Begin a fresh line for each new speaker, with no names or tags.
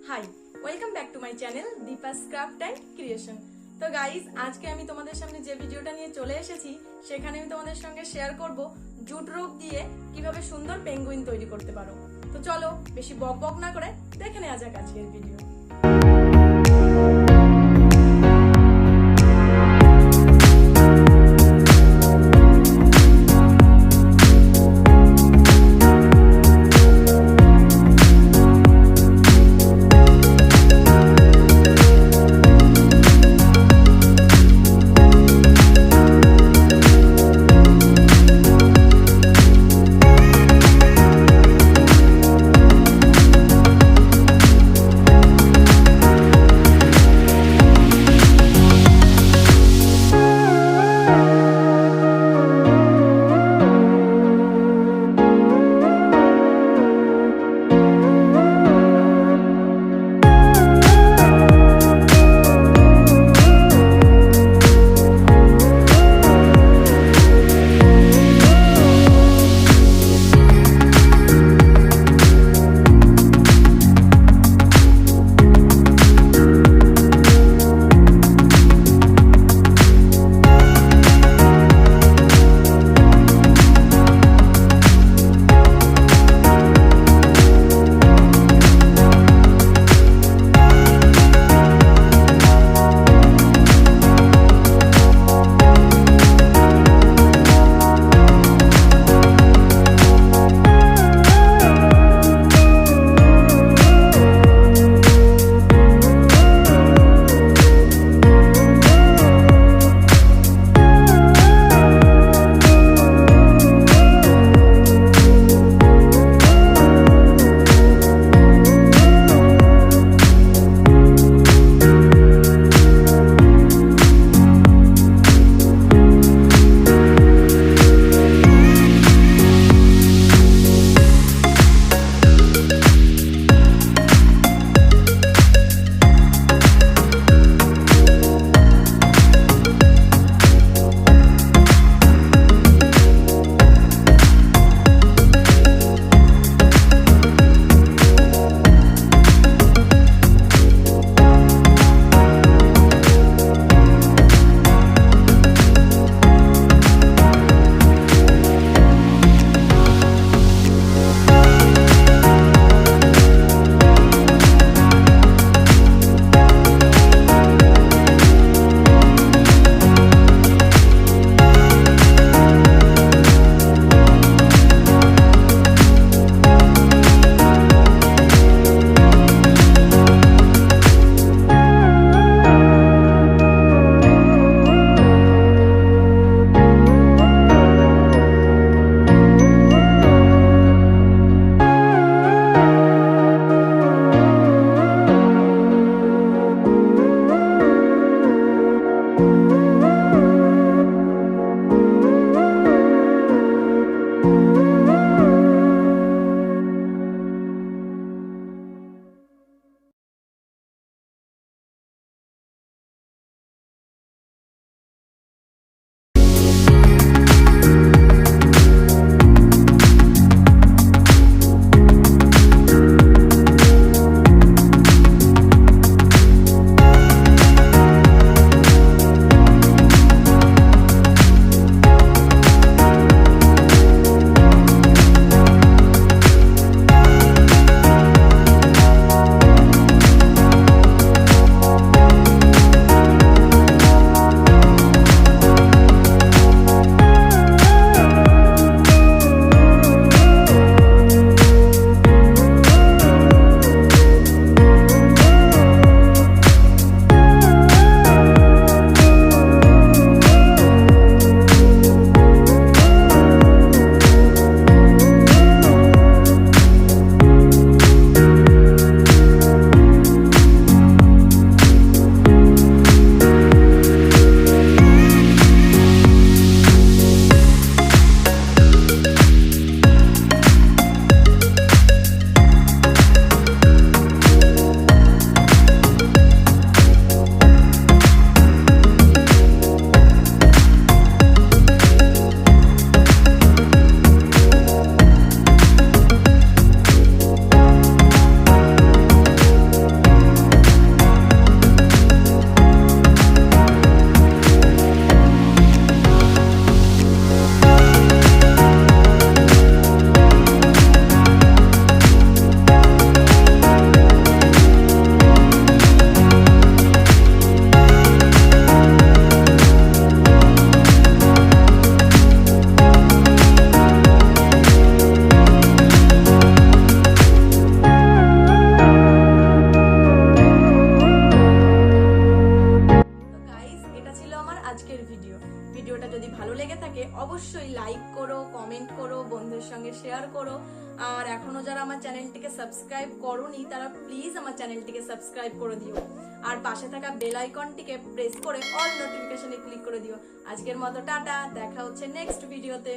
High, welcome back to my channel Deepa's craft and creation. তো guys, আজকে আমি তোমাদের সামনে যে ভিডিওটা নিয়ে চলে এসেছি সেখানে আমি তোমাদের সঙ্গে শেয়ার করব জুট রোপ দিয়ে কিভাবে সুন্দর পেঙ্গুইন তৈরি করতে পারো। তো চলো বেশি বক বক না করে দেখে নেওয়া যাক আজকের ভিডিও। সঙ্গে শেয়ার করো। আর এখনো যারা আমার চ্যানেলটিকে সাবস্ক্রাইব করোনি তারা প্লিজ আমার চ্যানেলটিকে সাবস্ক্রাইব করে দিও, আর পাশে থাকা বেল আইকনটিকে প্রেস করে অল নোটিফিকেশনে ক্লিক করে দিও। আজকের মতো টাটা, দেখা হচ্ছে নেক্সট ভিডিওতে।